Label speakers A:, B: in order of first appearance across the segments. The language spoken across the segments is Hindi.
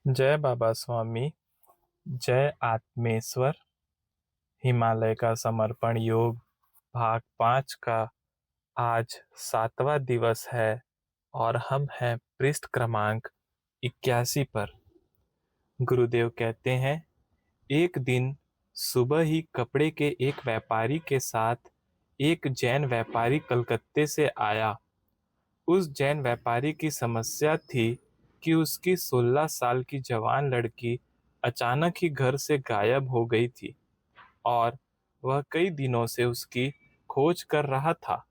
A: जय बाबा स्वामी। जय आत्मेश्वर। हिमालय का समर्पण योग भाग 5 का आज 7वां दिवस है और हम हैं पृष्ठ क्रमांक 81 पर। गुरुदेव कहते हैं, एक दिन सुबह ही कपड़े के एक व्यापारी के साथ एक जैन व्यापारी कलकत्ते से आया। उस जैन व्यापारी की समस्या थी कि उसकी 16 साल की जवान लड़की अचानक ही घर से गायब हो गई थी और वह कई दिनों से उसकी खोज कर रहा था,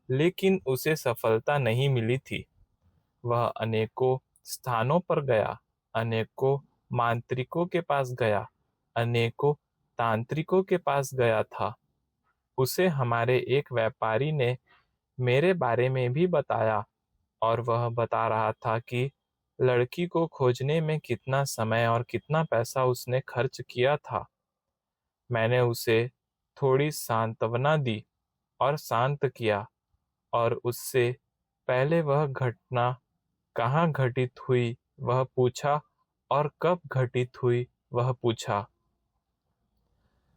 A: लेकिन उसे सफलता नहीं मिली थी। वह अनेकों स्थानों पर गया, अनेकों मांत्रिकों के पास गया, अनेकों तांत्रिकों के पास गया था। उसे हमारे एक व्यापारी ने मेरे बारे में भी बताया और वह बता रहा था कि लड़की को खोजने में कितना समय और कितना पैसा उसने खर्च किया था। मैंने उसे थोड़ी सांत्वना दी और शांत किया और उससे पहले वह घटना कहाँ घटित हुई वह पूछा और कब घटित हुई वह पूछा।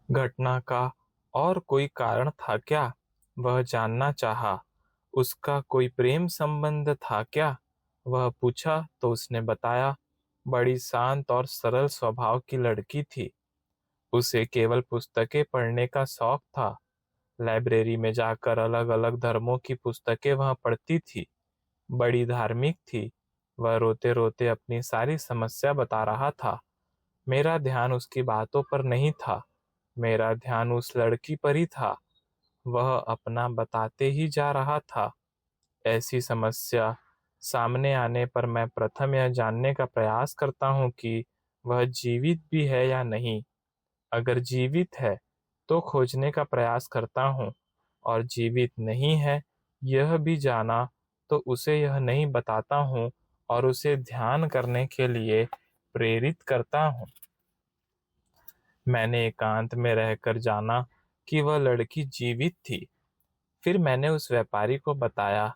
A: घटना का और कोई कारण था क्या, वह जानना चाहा। उसका कोई प्रेम संबंध था क्या, वह पूछा तो उसने बताया। बड़ी शांत और सरल स्वभाव की लड़की थी। उसे केवल पुस्तकें पढ़ने का शौक था। लाइब्रेरी में जाकर अलग अलग धर्मों की पुस्तकें वह पढ़ती थी। बड़ी धार्मिक थी। वह रोते रोते अपनी सारी समस्या बता रहा था। मेरा ध्यान उसकी बातों पर नहीं था, मेरा ध्यान उस लड़की पर ही था। वह अपना बताते ही जा रहा था। ऐसी समस्या सामने आने पर मैं प्रथम यह जानने का प्रयास करता हूँ कि वह जीवित भी है या नहीं। अगर जीवित है तो खोजने का प्रयास करता हूँ, और जीवित नहीं है यह भी जाना तो उसे यह नहीं बताता हूँ और उसे ध्यान करने के लिए प्रेरित करता हूँ। मैंने एकांत में रहकर जाना कि वह लड़की जीवित थी। फिर मैंने उस व्यापारी को बताया।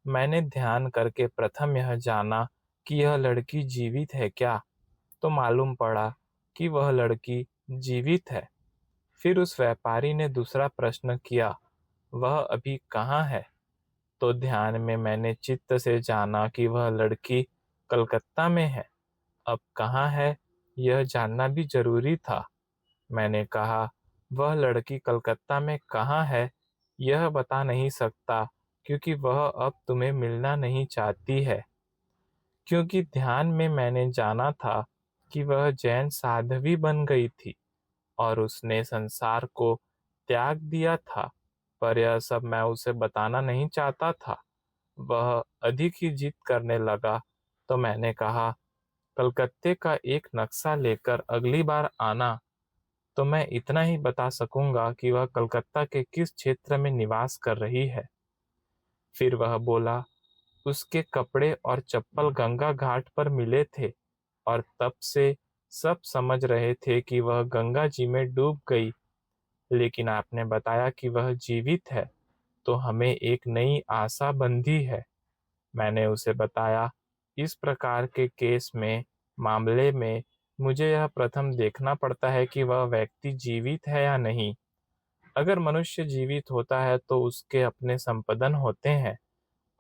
A: मैंने ध्यान करके प्रथम यह जाना कि यह लड़की जीवित है क्या, तो मालूम पड़ा कि वह लड़की जीवित है। फिर उस व्यापारी ने दूसरा प्रश्न किया, वह अभी कहाँ है? तो ध्यान में मैंने चित्त से जाना कि वह लड़की कलकत्ता में है। अब कहाँ है यह जानना भी जरूरी था। मैंने कहा, वह लड़की कलकत्ता में कहाँ है यह बता नहीं सकता, क्योंकि वह अब तुम्हें मिलना नहीं चाहती है। क्योंकि ध्यान में मैंने जाना था कि वह जैन साध्वी बन गई थी और उसने संसार को त्याग दिया था, पर यह सब मैं उसे बताना नहीं चाहता था। वह अधिक ही जिद करने लगा, तो मैंने कहा, कलकत्ते का एक नक्शा लेकर अगली बार आना, तो मैं इतना ही बता सकूंगा कि वह कलकत्ता के किस क्षेत्र में निवास कर रही है। फिर वह बोला, उसके कपड़े और चप्पल गंगा घाट पर मिले थे और तब से सब समझ रहे थे कि वह गंगा जी में डूब गई। लेकिन आपने बताया कि वह जीवित है, तो हमें एक नई आशा बंधी है। मैंने उसे बताया, इस प्रकार के केस में मामले में मुझे यह प्रथम देखना पड़ता है कि वह व्यक्ति जीवित है या नहीं। अगर मनुष्य जीवित होता है तो उसके अपने संपदन होते हैं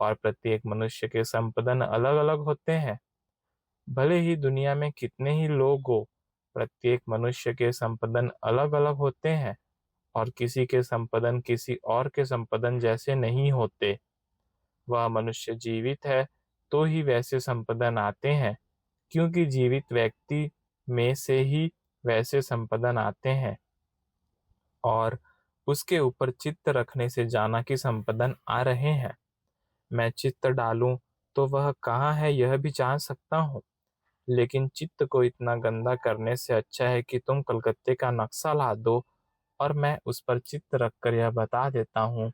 A: और प्रत्येक मनुष्य के संपदन अलग अलग होते हैं। भले ही दुनिया में कितने ही लोग हो, प्रत्येक मनुष्य के संपदन अलग अलग होते हैं और किसी के संपदन किसी और के संपदन जैसे नहीं होते। वह मनुष्य जीवित है तो ही वैसे संपदन आते हैं, क्योंकि जीवित व्यक्ति में से ही वैसे संपदन आते हैं। और उसके ऊपर चित्त रखने से जाना कि संपदन आ रहे हैं। मैं चित्त डालूं तो वह कहाँ है यह भी जान सकता हूँ। लेकिन चित्त को इतना गंदा करने से अच्छा है कि तुम कलकत्ते का नक्शा ला दो और मैं उस पर चित्त रखकर यह बता देता हूँ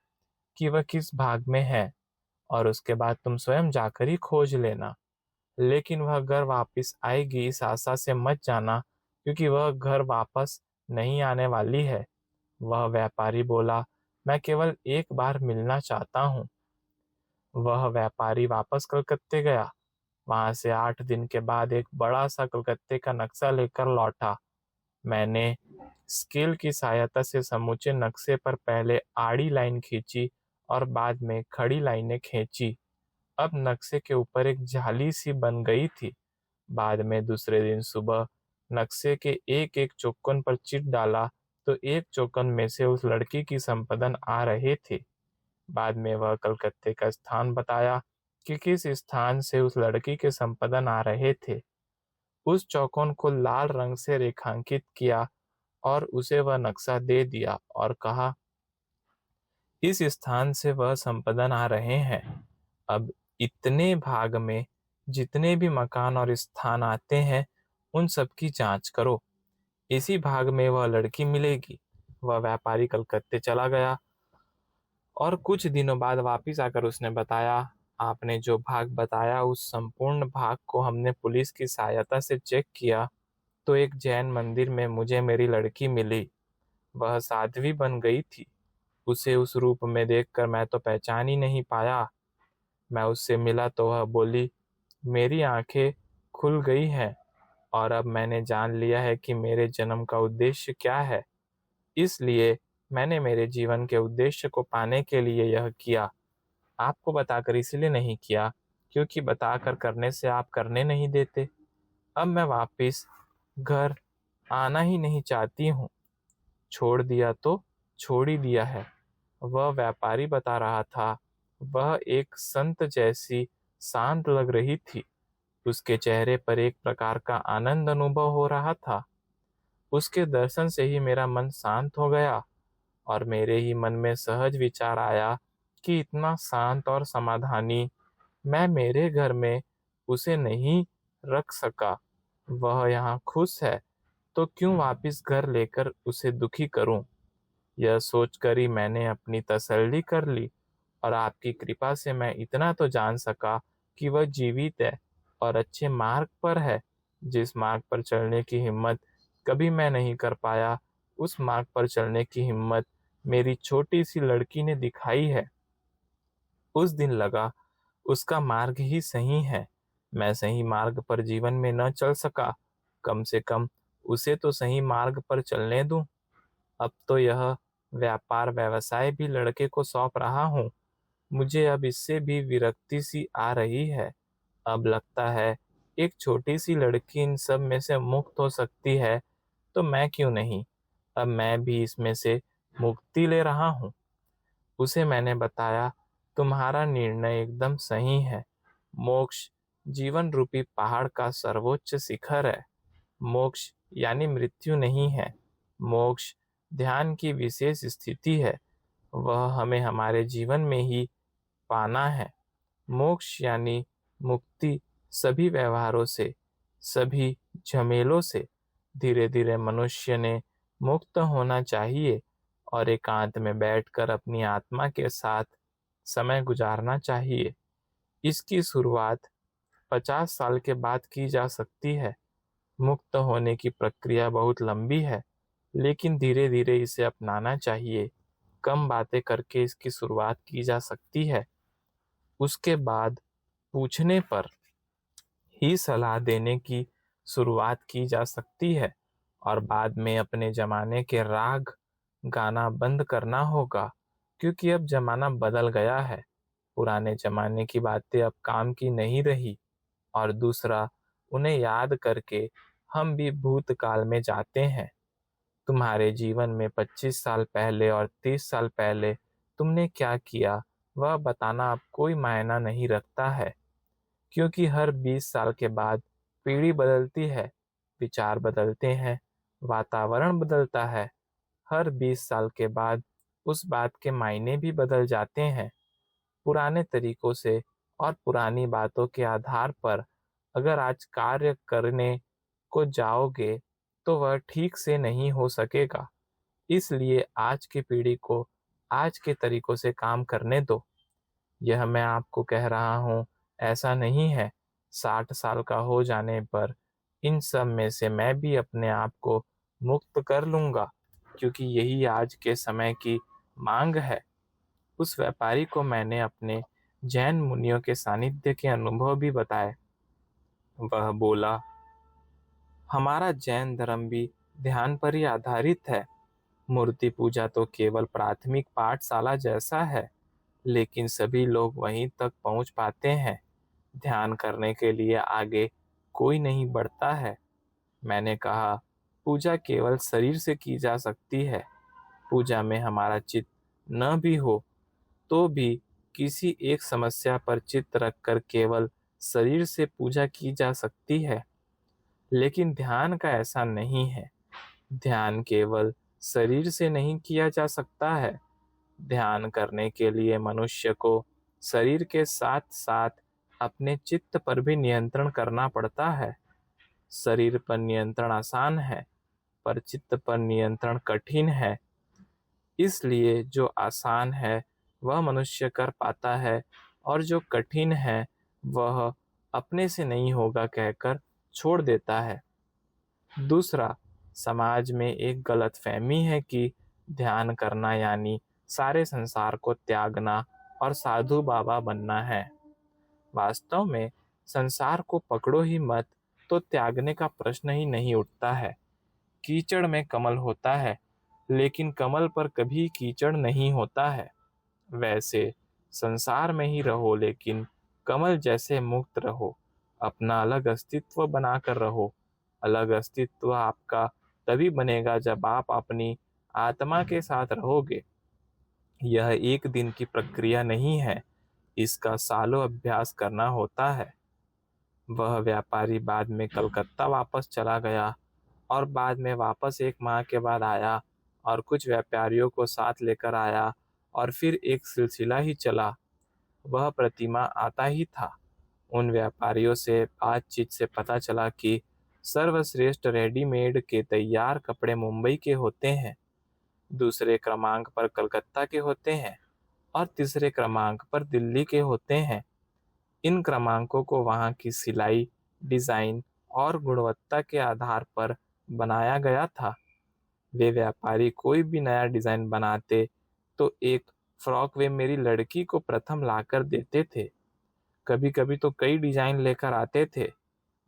A: कि वह किस भाग में है, और उसके बाद तुम स्वयं जाकर ही खोज लेना। लेकिन वह घर वापस आएगी इस आशा से मत जाना, क्योंकि वह घर वापस नहीं आने वाली है। वह व्यापारी बोला, मैं केवल एक बार मिलना चाहता हूँ। वह व्यापारी वापस कलकत्ते गया। वहां से 8 दिन के बाद एक बड़ा सा कलकत्ते का नक्शा लेकर लौटा। मैंने स्केल की सहायता से समूचे नक्शे पर पहले आड़ी लाइन खींची और बाद में खड़ी लाइनें खींची। अब नक्शे के ऊपर एक जाली सी बन गई थी। बाद में दूसरे दिन सुबह नक्शे के एक एक चौकोन पर चिट डाला तो एक चौकोन में से उस लड़की की संपदन आ रहे थे। बाद में वह कलकत्ते का स्थान बताया कि किस स्थान से उस लड़की के संपदन आ रहे थे। उस चौकोन को लाल रंग से रेखांकित किया और उसे वह नक्शा दे दिया और कहा, इस स्थान से वह संपदन आ रहे हैं। अब इतने भाग में जितने भी मकान और स्थान आते हैं उन सब की जांच करो, इसी भाग में वह लड़की मिलेगी। वह व्यापारी कलकत्ते चला गया और कुछ दिनों बाद वापिस आकर उसने बताया, आपने जो भाग बताया उस संपूर्ण भाग को हमने पुलिस की सहायता से चेक किया तो एक जैन मंदिर में मुझे मेरी लड़की मिली। वह साध्वी बन गई थी। उसे उस रूप में देखकर मैं तो पहचान ही नहीं पाया। मैं उससे मिला तो वह बोली, मेरी आंखें खुल गई हैं और अब मैंने जान लिया है कि मेरे जन्म का उद्देश्य क्या है। इसलिए मैंने मेरे जीवन के उद्देश्य को पाने के लिए यह किया। आपको बताकर इसलिए नहीं किया क्योंकि बताकर करने से आप करने नहीं देते। अब मैं वापिस घर आना ही नहीं चाहती हूँ। छोड़ दिया तो छोड़ ही दिया है। वह व्यापारी बता रहा था। वह एक संत जैसी शांत लग रही थी। उसके चेहरे पर एक प्रकार का आनंद अनुभव हो रहा था। उसके दर्शन से ही मेरा मन शांत हो गया और मेरे ही मन में सहज विचार आया कि इतना शांत और समाधानी मैं मेरे घर में उसे नहीं रख सका। वह यहाँ खुश है तो क्यों वापिस घर लेकर उसे दुखी करूं। यह सोचकर ही मैंने अपनी तसल्ली कर ली और आपकी कृपा से मैं इतना तो जान सका कि वह जीवित है और अच्छे मार्ग पर है। जिस मार्ग पर चलने की हिम्मत कभी मैं नहीं कर पाया, उस मार्ग पर चलने की हिम्मत मेरी छोटी सी लड़की ने दिखाई है। उस दिन लगा उसका मार्ग ही सही है। मैं सही मार्ग पर जीवन में न चल सका, कम से कम उसे तो सही मार्ग पर चलने दूं। अब तो यह व्यापार व्यवसाय भी लड़के को सौंप रहा हूँ। मुझे अब इससे भी विरक्ति सी आ रही है। अब लगता है एक छोटी सी लड़की इन सब में से मुक्त हो सकती है तो मैं क्यों नहीं। अब मैं भी इसमें से मुक्ति ले रहा हूँ। उसे मैंने बताया, तुम्हारा निर्णय एकदम सही है। मोक्ष जीवन रूपी पहाड़ का सर्वोच्च शिखर है। मोक्ष यानी मृत्यु नहीं है। मोक्ष ध्यान की विशेष स्थिति है। वह हमें हमारे जीवन में ही पाना है। मोक्ष यानी मुक्ति सभी व्यवहारों से, सभी झमेलों से धीरे धीरे मनुष्य ने मुक्त होना चाहिए और एकांत में बैठकर अपनी आत्मा के साथ समय गुजारना चाहिए। इसकी शुरुआत 50 साल के बाद की जा सकती है। मुक्त होने की प्रक्रिया बहुत लंबी है, लेकिन धीरे धीरे इसे अपनाना चाहिए। कम बातें करके इसकी शुरुआत की जा सकती है। उसके बाद पूछने पर ही सलाह देने की शुरुआत की जा सकती है और बाद में अपने जमाने के राग गाना बंद करना होगा, क्योंकि अब जमाना बदल गया है। पुराने जमाने की बातें अब काम की नहीं रही। और दूसरा, उन्हें याद करके हम भी भूतकाल में जाते हैं। तुम्हारे जीवन में 25 साल पहले और 30 साल पहले तुमने क्या किया वह बताना अब कोई मायना नहीं रखता है, क्योंकि हर 20 साल के बाद पीढ़ी बदलती है, विचार बदलते हैं, वातावरण बदलता है। हर 20 साल के बाद उस बात के मायने भी बदल जाते हैं। पुराने तरीकों से और पुरानी बातों के आधार पर अगर आज कार्य करने को जाओगे तो वह ठीक से नहीं हो सकेगा। इसलिए आज की पीढ़ी को आज के तरीकों से काम करने दो। यह मैं आपको कह रहा हूँ, ऐसा नहीं है 60 साल का हो जाने पर इन सब में से मैं भी अपने आप को मुक्त कर लूंगा, क्योंकि यही आज के समय की मांग है। उस व्यापारी को मैंने अपने जैन मुनियों के सानिध्य के अनुभव भी बताए। वह बोला, हमारा जैन धर्म भी ध्यान पर ही आधारित है। मूर्ति पूजा तो केवल प्राथमिक पाठशाला जैसा है, लेकिन सभी लोग वहीं तक पहुंच पाते हैं। ध्यान करने के लिए आगे कोई नहीं बढ़ता है। मैंने कहा, पूजा केवल शरीर से की जा सकती है। पूजा में हमारा चित्त न भी हो तो भी किसी एक समस्या पर चित्त रखकर केवल शरीर से पूजा की जा सकती है। लेकिन ध्यान का ऐसा नहीं है। ध्यान केवल शरीर से नहीं किया जा सकता है। ध्यान करने के लिए मनुष्य को शरीर के साथ साथ अपने चित्त पर भी नियंत्रण करना पड़ता है। शरीर पर नियंत्रण आसान है, पर चित्त पर नियंत्रण कठिन है। इसलिए जो आसान है वह मनुष्य कर पाता है, और जो कठिन है वह अपने से नहीं होगा कहकर छोड़ देता है। दूसरा, समाज में एक गलतफहमी है कि ध्यान करना यानी सारे संसार को त्यागना और साधु बाबा बनना है। वास्तव में संसार को पकड़ो ही मत तो त्यागने का प्रश्न ही नहीं उठता है। कीचड़ में कमल होता है, लेकिन कमल पर कभी कीचड़ नहीं होता है। वैसे संसार में ही रहो, लेकिन कमल जैसे मुक्त रहो। अपना अलग अस्तित्व बनाकर रहो। अलग अस्तित्व आपका तभी बनेगा जब आप अपनी आत्मा के साथ रहोगे। यह एक दिन की प्रक्रिया नहीं है, इसका सालों अभ्यास करना होता है। वह व्यापारी बाद में कलकत्ता वापस चला गया और बाद में वापस 1 माह के बाद आया और कुछ व्यापारियों को साथ लेकर आया, और फिर एक सिलसिला ही चला। वह प्रतिमा आता ही था। उन व्यापारियों से बातचीत से पता चला कि सर्वश्रेष्ठ रेडीमेड के तैयार कपड़े मुंबई के होते हैं, दूसरे क्रमांक पर कलकत्ता के होते हैं और तीसरे क्रमांक पर दिल्ली के होते हैं। इन क्रमांकों को वहाँ की सिलाई, डिज़ाइन और गुणवत्ता के आधार पर बनाया गया था। वे व्यापारी कोई भी नया डिज़ाइन बनाते तो एक फ्रॉक वे मेरी लड़की को प्रथम लाकर देते थे। कभी कभी तो कई डिज़ाइन लेकर आते थे।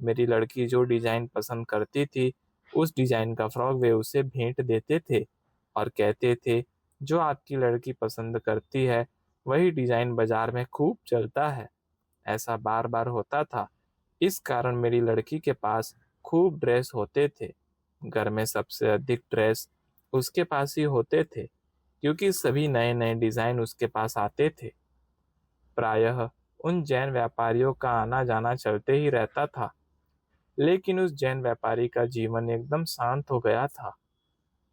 A: मेरी लड़की जो डिज़ाइन पसंद करती थी, उस डिज़ाइन का फ्रॉक वे उसे भेंट देते थे और कहते थे, जो आपकी लड़की पसंद करती है वही डिज़ाइन बाजार में खूब चलता है। ऐसा बार बार होता था। इस कारण मेरी लड़की के पास खूब ड्रेस होते थे। घर में सबसे अधिक ड्रेस उसके पास ही होते थे, क्योंकि सभी नए नए डिज़ाइन उसके पास आते थे। प्रायः उन जैन व्यापारियों का आना जाना चलते ही रहता था। लेकिन उस जैन व्यापारी का जीवन एकदम शांत हो गया था।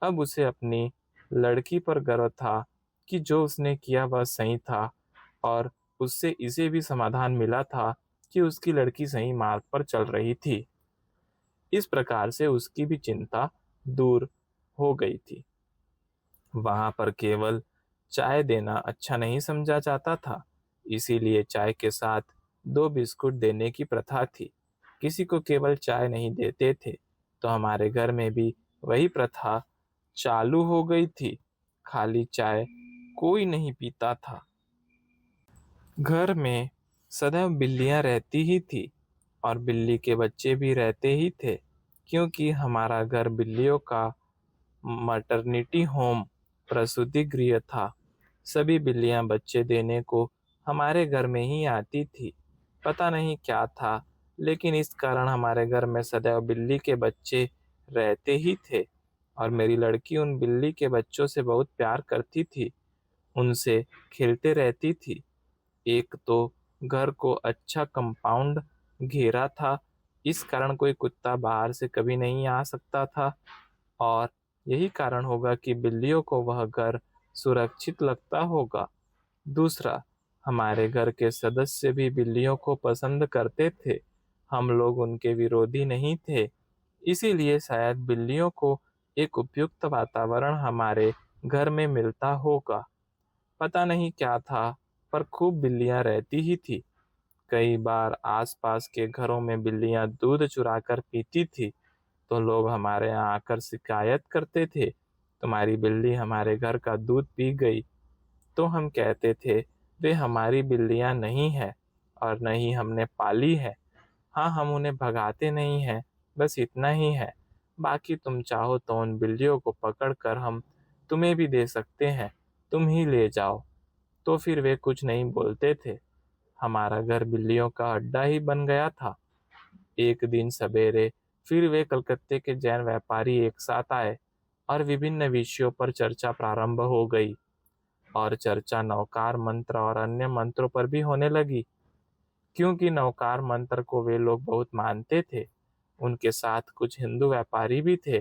A: अब उसे अपनी लड़की पर गर्व था कि जो उसने किया वह सही था, और उससे इसे भी समाधान मिला था कि उसकी लड़की सही मार्ग पर चल रही थी। इस प्रकार से उसकी भी चिंता दूर हो गई थी। वहां पर केवल चाय देना अच्छा नहीं समझा जाता था, इसीलिए चाय के साथ 2 बिस्कुट देने की प्रथा थी। किसी को केवल चाय नहीं देते थे, तो हमारे घर में भी वही प्रथा चालू हो गई थी। खाली चाय कोई नहीं पीता था। घर में सदैव बिल्लियां रहती ही थी, और बिल्ली के बच्चे भी रहते ही थे, क्योंकि हमारा घर बिल्लियों का मैटरनिटी होम, प्रसूति गृह था। सभी बिल्लियां बच्चे देने को हमारे घर में ही आती थी। पता नहीं क्या था, लेकिन इस कारण हमारे घर में सदैव बिल्ली के बच्चे रहते ही थे, और मेरी लड़की उन बिल्ली के बच्चों से बहुत प्यार करती थी, उनसे खेलते रहती थी। एक तो घर को अच्छा कंपाउंड घेरा था, इस कारण कोई कुत्ता बाहर से कभी नहीं आ सकता था, और यही कारण होगा कि बिल्लियों को वह घर सुरक्षित लगता होगा। दूसरा, हमारे घर के सदस्य भी बिल्लियों को पसंद करते थे। हम लोग उनके विरोधी नहीं थे, इसीलिए शायद बिल्लियों को एक उपयुक्त वातावरण हमारे घर में मिलता होगा। पता नहीं क्या था, पर खूब बिल्लियां रहती ही थी। कई बार आसपास के घरों में बिल्लियां दूध चुराकर पीती थी, तो लोग हमारे यहाँ आकर शिकायत करते थे, तुम्हारी बिल्ली हमारे घर का दूध पी गई। तो हम कहते थे, वे हमारी बिल्लियां नहीं है और न ही हमने पाली है। हाँ, हम उन्हें भगाते नहीं हैं, बस इतना ही है। बाकी तुम चाहो तो उन बिल्लियों को पकड़ कर हम तुम्हें भी दे सकते हैं, तुम ही ले जाओ। तो फिर वे कुछ नहीं बोलते थे। हमारा घर बिल्लियों का अड्डा ही बन गया था। एक दिन सवेरे फिर वे कलकत्ते के जैन व्यापारी एक साथ आए और विभिन्न विषयों पर चर्चा प्रारंभ हो गई। और चर्चा नवकार मंत्र और अन्य मंत्रों पर भी होने लगी, क्योंकि नवकार मंत्र को वे लोग बहुत मानते थे। उनके साथ कुछ हिंदू व्यापारी भी थे,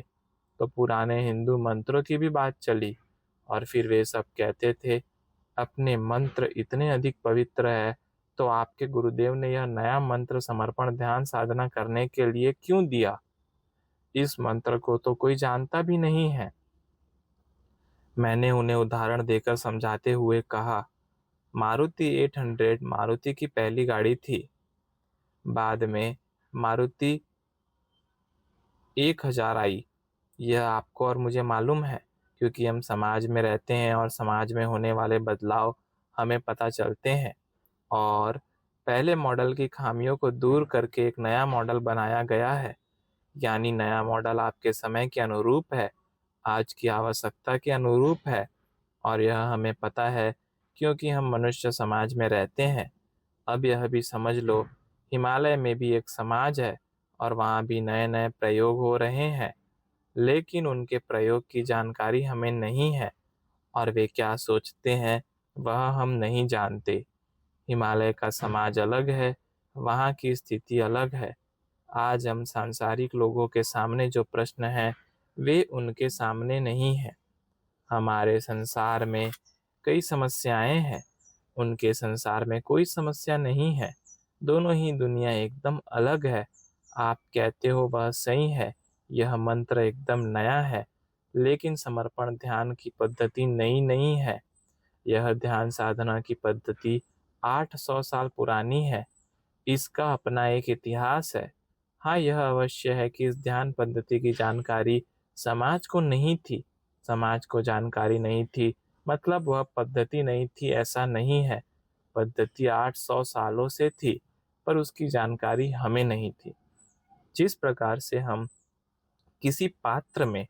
A: तो पुराने हिंदू मंत्रों की भी बात चली। और फिर वे सब कहते थे, अपने मंत्र इतने अधिक पवित्र है, तो आपके गुरुदेव ने यह नया मंत्र समर्पण ध्यान साधना करने के लिए क्यों दिया? इस मंत्र को तो कोई जानता भी नहीं है। मैंने उन्हें उदाहरण देकर समझाते हुए कहा, मारुति 800 मारुति की पहली गाड़ी थी। बाद में मारुति 1000 आई। यह आपको और मुझे मालूम है, क्योंकि हम समाज में रहते हैं और समाज में होने वाले बदलाव हमें पता चलते हैं। और पहले मॉडल की खामियों को दूर करके एक नया मॉडल बनाया गया है। यानी नया मॉडल आपके समय के अनुरूप है, आज की आवश्यकता के अनुरूप है। और यह हमें पता है, क्योंकि हम मनुष्य समाज में रहते हैं। अब यह भी समझ लो, हिमालय में भी एक समाज है और वहाँ भी नए नए प्रयोग हो रहे हैं, लेकिन उनके प्रयोग की जानकारी हमें नहीं है और वे क्या सोचते हैं वह हम नहीं जानते। हिमालय का समाज अलग है, वहाँ की स्थिति अलग है। आज हम सांसारिक लोगों के सामने जो प्रश्न हैं, वे उनके सामने नहीं है। हमारे संसार में कई समस्याएं हैं, उनके संसार में कोई समस्या नहीं है। दोनों ही दुनिया एकदम अलग है। आप कहते हो वह सही है, यह मंत्र एकदम नया है, लेकिन समर्पण ध्यान की पद्धति नई नहीं है। यह ध्यान साधना की पद्धति 800 साल पुरानी है। इसका अपना एक इतिहास है। हाँ, यह अवश्य है कि इस ध्यान पद्धति की जानकारी समाज को नहीं थी। समाज को जानकारी नहीं थी मतलब वह पद्धति नहीं थी, ऐसा नहीं है। पद्धति 800 सालों से थी, पर उसकी जानकारी हमें नहीं थी। जिस प्रकार से हम किसी पात्र में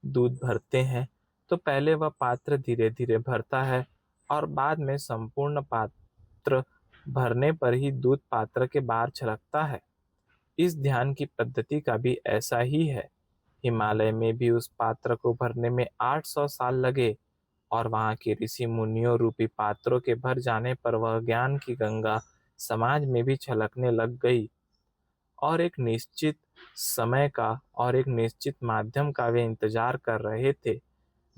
A: दूध भरते हैं, तो पहले वह पात्र धीरे धीरे भरता है और बाद में संपूर्ण पात्र भरने पर ही दूध पात्र के बाहर छलकता है। इस ध्यान की पद्धति का भी ऐसा ही है। हिमालय में भी उस पात्र को भरने में 800 साल लगे और वहाँ के ऋषि मुनियों रूपी पात्रों के भर जाने पर वह ज्ञान की गंगा समाज में भी छलकने लग गई। और एक निश्चित समय का और एक निश्चित माध्यम का वे इंतजार कर रहे थे।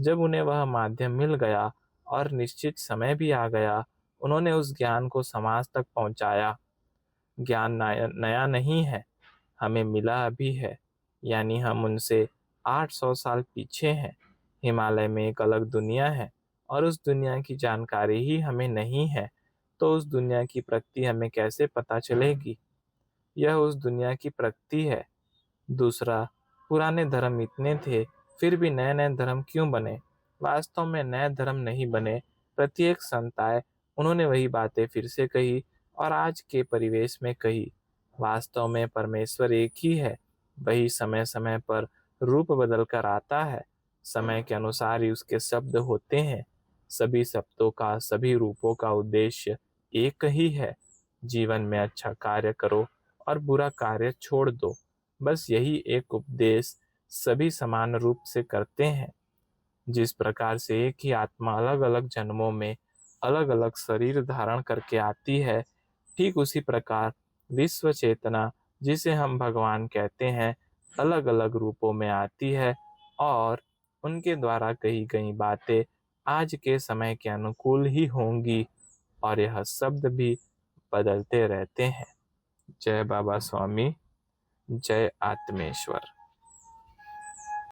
A: जब उन्हें वह माध्यम मिल गया और निश्चित समय भी आ गया, उन्होंने उस ज्ञान को समाज तक पहुंचाया। ज्ञान नया नहीं है, हमें मिला अभी है, यानी हम उनसे 800 साल पीछे हैं। हिमालय में एक अलग दुनिया है और उस दुनिया की जानकारी ही हमें नहीं है, तो उस दुनिया की प्रकृति हमें कैसे पता चलेगी? यह उस दुनिया की प्रकृति है। दूसरा, पुराने धर्म इतने थे, फिर भी नए नए धर्म क्यों बने? वास्तव में नए धर्म नहीं बने। प्रत्येक संत आए, उन्होंने वही बातें फिर से कही और आज के परिवेश में कही। वास्तव में परमेश्वर एक ही है, वही समय समय पर रूप बदल कर आता है। समय के अनुसार ही उसके शब्द होते हैं। सभी शब्दों का, सभी रूपों का उद्देश्य एक ही है। जीवन में अच्छा कार्य करो और बुरा कार्य छोड़ दो। बस यही एक उपदेश सभी समान रूप से करते हैं। जिस प्रकार से एक ही आत्मा अलग अलग जन्मों में अलग अलग शरीर धारण करके आती है, ठीक उसी प्रकार विश्व चेतना, जिसे हम भगवान कहते हैं, अलग अलग रूपों में आती है और उनके द्वारा कही गई बातें आज के समय के अनुकूल ही होंगी और यह शब्द भी बदलते रहते हैं। जय बाबा स्वामी, जय आत्मेश्वर।